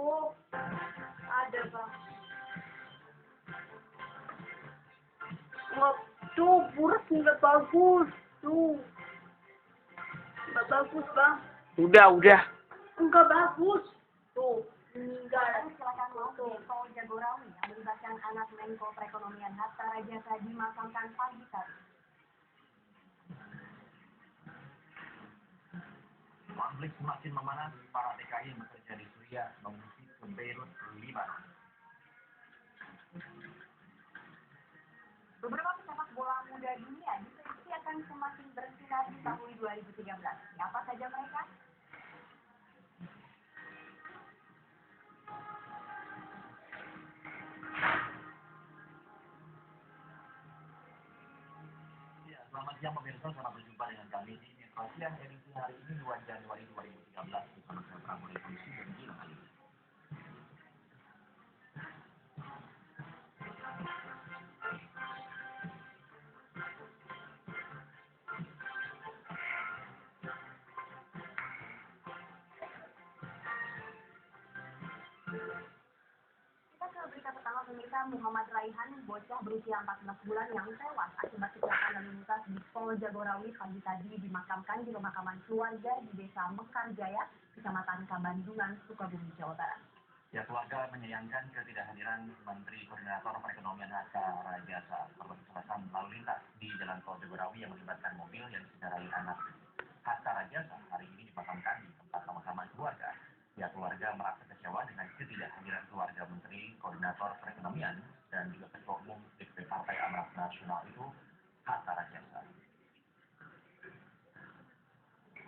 Oh, ada bang. Nggak, tuh buras nggak bagus. Tuh, nggak bagus bang. Udah. Nggak bagus. Tuh, meninggal. Silakan foto Tol Jagorawi yang melibatkan anak Menko Perekonomian Hatta Rajasa dimakamkan pagi tadi. Konflik semakin memanas, para TKI yang bekerja di Suriah mengungsi ke Beirut, Libanon. Beberapa pesepak bola muda dunia diprediksi akan semakin bersinar di tahun 2013. Siapa saja mereka? Ya, selamat siang pemirsa, selamat berjumpa dengan kami di Metro Siang edisi hari ini 2 Januari 2013 bersama saya Prabowo Revolusi dan Gilang Ali. Kita ke berita pertama pemirsa. Muhammad Raihan, bocah berusia 14 bulan yang tewas akibat kecelakaan lalu lintas di Tol Jagorawi pagi tadi dimakamkan di pemakaman keluarga di Desa Mekarjaya, Kecamatan Kabandungan, Sukabumi, Jawa Barat. Ya, keluarga menyayangkan ketidakhadiran Menteri Koordinator Perekonomian Hatta Rajasa korban kecelakaan lalu lintas di Jalan Tol Jagorawi yang melibatkan mobil yang dikendarai anak Hatta Rajasa hari ini dimakamkan di tempat pemakaman keluarga. Ya, keluarga merasa kecewa dengan ketidakhadiran keluarga Menteri Koordinator Perekonomian dan juga Ketua Umum DPP Partai Amanat Nasional itu Hatta Rajasa.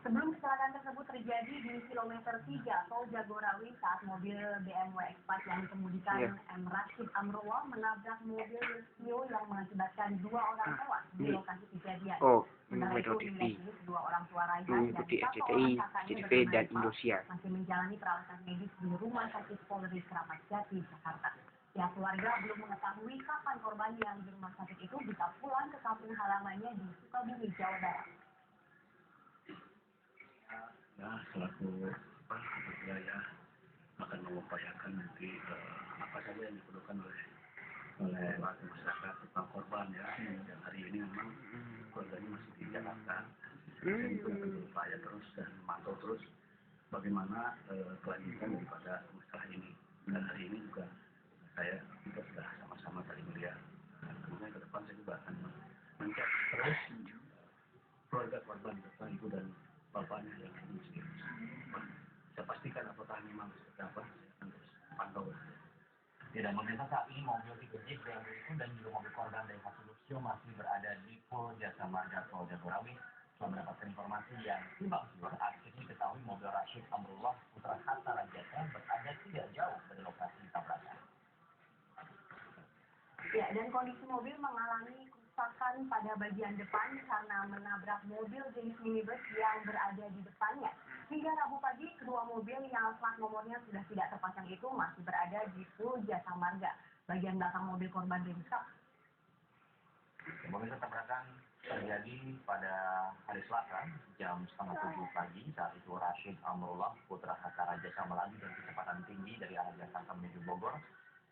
Sebelum kecelakaan tersebut terjadi di kilometer 3 Tol Jagorawi saat mobil BMW X5 yang dikemudikan M. Rashid Amrullah menabrak mobil Lexio yang mengakibatkan 2 orang tewas di lokasi kejadian. Sementara itu, hingga kini kedua orang tua Raihan dan satu orang kakaknya bernama Indosiar masih menjalani perawatan medis di Rumah Sakit Polri Kramat Jati, Jakarta. Pihak keluarga belum mengetahui kapan korban yang di rumah sakit itu bisa pulang ke kampung halamannya di Sukabumi, Jawa Barat. Ya, selaku keluarga ya akan mengupayakan nanti apa saja yang diperlukan oleh masyarakat tentang korban ya. Dan hari ini memang keluarganya masih di Jakarta. Saya juga akan berupaya terus dan memantau terus bagaimana kelanjutan daripada masalah ini. Dan hari ini juga kita sudah sama-sama tadi melihat. Kemudian ke depan saya juga akan mencari terus keluarga korban beserta ibu dan bapaknya yang miskin. Saya pastikan apakah memang seperti apa, saya akan terus pantau. Ya, dan pemirsa, saat ini mobil tipe Jeep BMW itu dan juga mobil korban dari Luxio masih berada di Pol Jasa Marga Tol Jagorawi. Setelah mendapatkan informasi yang simpang siur, akhirnya diketahui mobil Rashid Amrullah putra Hatta Rajasa berada tidak jauh dari lokasi tabrakan. Ya, dan kondisi mobil mengalami kerusakan pada bagian depan karena menabrak mobil jenis minibus yang berada di depannya. Hingga Rabu pagi, kedua mobil yang plat nomornya sudah tidak terpasang itu masih berada di Pol Jasa Marga. Bagian belakang mobil korban rusak. Mobil tabrakan terjadi pada hari Selasa jam 6:30 pagi. Saat itu Rashid Amrullah putra Hatta Rajasa melaju dengan kecepatan tinggi dari arah Jakarta menuju Bogor.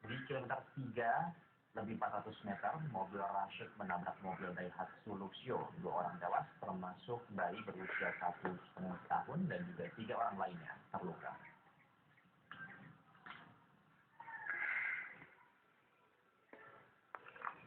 Di kilometer 3 lebih 400 meter, mobil Rashid menabrak mobil Daihatsu Luxio. 2 orang tewas, termasuk bayi berusia 1,5 tahun dan juga 3 orang lainnya terluka.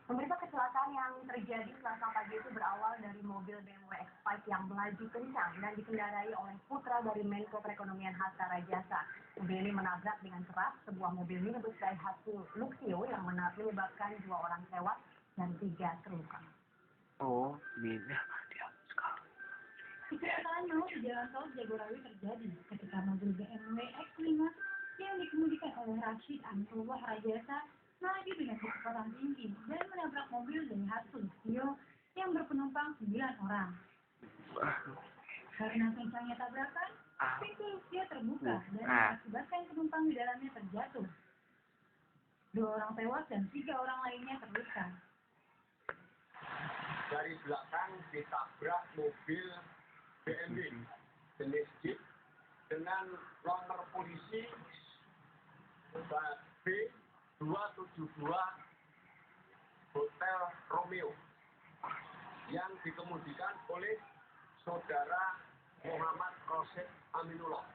Pemirsa, kecelakaan yang terjadi Selasa pagi itu berawal dari mobil BMW X5 yang melaju kencang dan dikendarai oleh putra dari Menko Perekonomian Hatta Rajasa. Mobil ini menabrak dengan keras sebuah mobil minibus Daihatsu Luxio yang menyebabkan 2 orang tewas dan 3 terluka. Oh, beda dia sekali. Kecelakaan maut di Jalan Tol Jagorawi terjadi ketika mobil BMW X5 yang dikemudikan oleh Rashid Amrullah Rajasa melaju dengan kecepatan tinggi dan menabrak mobil Daihatsu Luxio yang berpenumpang 9 orang. Karena kencangnya tabrakan, pintu Luxio terbuka dan mengakibatkan penumpang di dalamnya terjatuh. 2 orang tewas dan 3 orang lainnya terluka. Dari belakang ditabrak mobil BMW jenis Jeep dengan nomor polisi 72 Hotel Romeo yang dikemudikan oleh saudara Muhammad Rosyid Aminullah.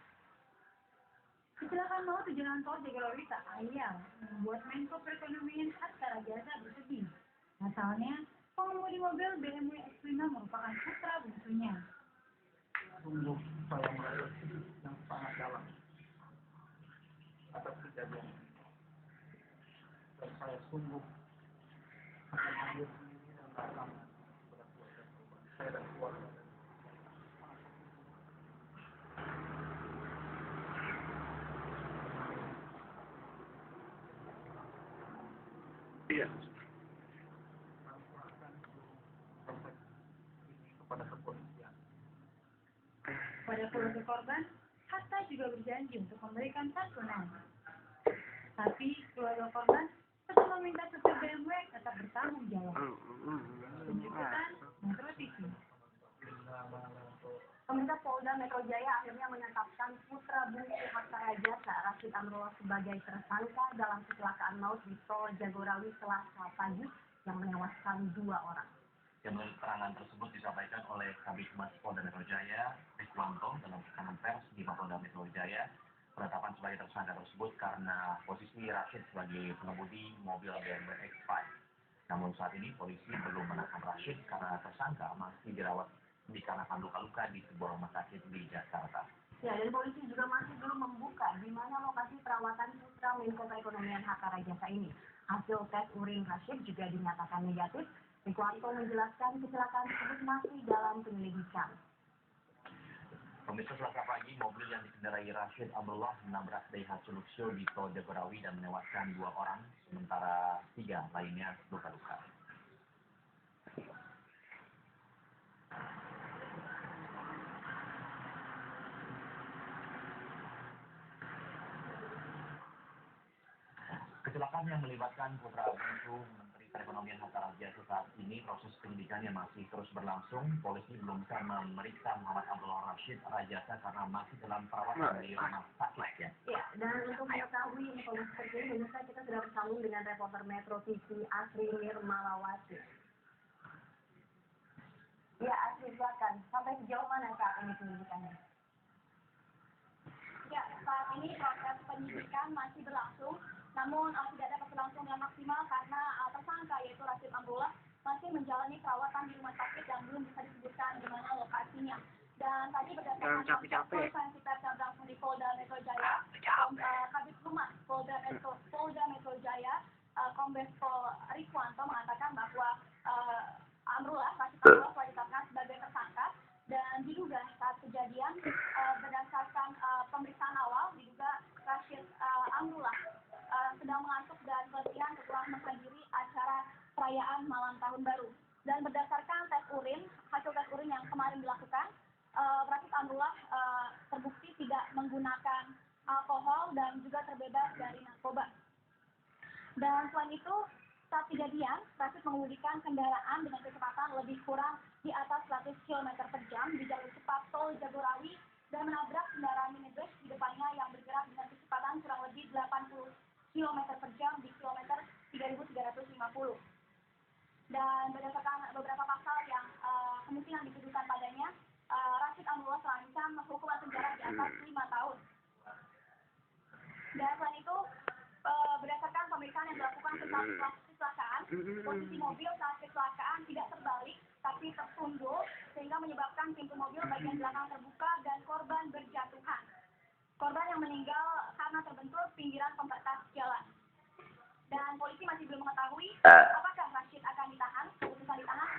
Kecelakaan maut di jalan tol Jagorawi tak ayal membuat Menko Perekonomian Hatta Rajasa bersedih. Pasalnya, pengemudi mobil BMW X5 merupakan putra bungsunya. Sungguh saya merasa sedih yang sangat dalam atas kejadian ini. Dan saya sungguh akan ambil diri dan datang kepada keluarga korban. Saya dan keluarga. Iya. Serahkan seluruh proses ini kepada kepolisian. Pada keluarga korban, Hatta juga berjanji untuk memberikan santunan. Tapi keluarga korban tetap meminta supir BMW tetap bertanggung jawab. Tim Liputan Metro TV. Pemerintah Polda Metro Jaya akhirnya menetapkan putra bungsu Hatta Rajasa Rashid Amrullah sebagai tersangka dalam kecelakaan maut di Tol Jagorawi Selasa pagi yang menewaskan 2 orang. Yang menurut keterangan tersebut disampaikan oleh Kabid Humas Polda Metro Jaya, Rikuwanto, dalam keterangan pers di Polda Metro Jaya. Penetapan sebagai tersangka tersebut karena posisi Rashid sebagai pengemudi mobil BMW X5. Namun saat ini polisi belum menangkap Rashid karena tersangka masih dirawat dikarenakan luka-luka di sebuah rumah sakit di Jakarta. Ya, dan polisi juga masih belum membuka di mana lokasi perawatan putra Menko Perekonomian Hatta Rajasa ini. Hasil tes urin Rashid juga dinyatakan negatif. Rikuwanto menjelaskan kecelakaan tersebut masih dalam penyelidikan. Pemirsa, Selasa pagi, mobil yang dikendarai Rashid Amrullah menabrak Daihatsu Luxio di Tol Jagorawi dan menewaskan 2 orang, sementara 3 lainnya luka-luka. Kecelakaan yang melibatkan putra bungsu Menteri Perekonomian Hatta Rajasa saat ini proses penyidikannya masih terus berlangsung. Polisi belum bisa memeriksa Muhammad Abdullah Rashid Rajasa karena masih dalam perawatan di rumah sakit. Ya, dan untuk mengetahui informasi terkini, pemirsa kita sudah bersambung dengan reporter Metro TV Asri Nirmalawati. Ya, Asri, silakan. Sampai sejauh mana saat ini penyidikannya? Ya, saat ini proses penyidikan masih berlangsung, namun tidak dapat berlangsung yang maksimal karena tersangka yaitu Rashid Amrullah masih menjalani perawatan di rumah sakit yang belum bisa disebutkan di mana lokasinya. Dan tadi berdasarkan konferensi pers yang berlangsung di Polda Metro Jaya, Kabid Humas Polda Metro Jaya, Kombes Pol Rikuwanto mengatakan bahwa Rashid Amrullah telah ditetapkan sebagai tersangka dan diduga saat kejadian berdasarkan pemeriksaan awal diduga Rashid Amrullah sedang mengantuk dan keletihan setelah menghadiri acara perayaan malam tahun baru. Dan berdasarkan hasil tes urin yang kemarin dilakukan, Rashid Amrullah terbukti tidak menggunakan alkohol dan juga terbebas dari narkoba. Dan selain itu, saat kejadian, Rashid mengemudikan kendaraan dengan kecepatan lebih kurang di atas 100 km per jam di jalur cepat Tol Jagorawi dan menabrak kendaraan minibus di depannya yang bergerak dengan kecepatan kurang lebih 80 km per jam di kilometer 3.350. Dan berdasarkan beberapa pasal yang kemungkinan dituduhkan padanya, Rashid Amrullah terancam hukuman penjara di atas 5 tahun. Dan selain itu, berdasarkan pemeriksaan yang dilakukan setelah kecelakaan, posisi mobil saat kecelakaan tidak terbalik, tapi tersundul, sehingga menyebabkan pintu mobil bagian belakang terbuka dan korban berjatuhan. Korban yang meninggal karena terbentur pinggiran pembatas jalan. Dan polisi masih belum mengetahui apakah Rashid akan ditahan. Keputusan ditahan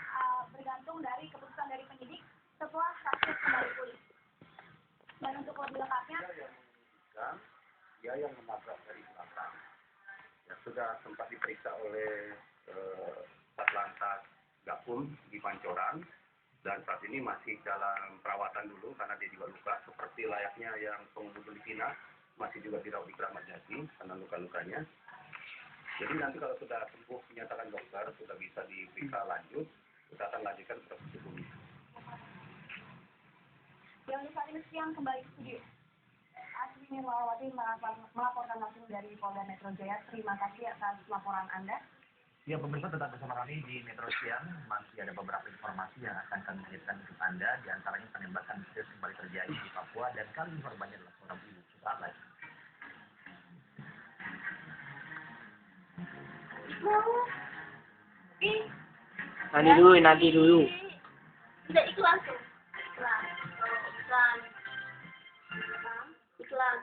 bergantung dari keputusan dari penyidik setelah Rashid kembali pulih. Dan untuk lebih lengkapnya, dia yang menabrak dari belakang. Ya, sudah sempat diperiksa oleh Satlantas Gakum di Pancoran dan saat ini masih dalam perawatan dulu karena dia juga luka seperti layaknya yang pengemudi Filipina, masih juga dirawat di Kramat Jati karena luka-lukanya. Jadi nanti kalau sudah sembuh dinyatakan dokter sudah bisa diperiksa lanjut, kita akan lanjutkan proses hukum. yang saat ini siang kembali ke studio. Asri Nirmawati melaporkan langsung dari Polda Metro Jaya. Terima kasih atas laporan Anda. Ya, pemirsa tetap bersama kami di Metro Siang. Masih ada beberapa informasi yang akan kami hadirkan untuk Anda. Di antaranya penembakan misterius kembali terjadi di Papua dan kali ini korbannya adalah seorang ibu. Sesaat lagi. Nanti dulu. Tidak iklan tuh. Iklan. Iklan. Iklan.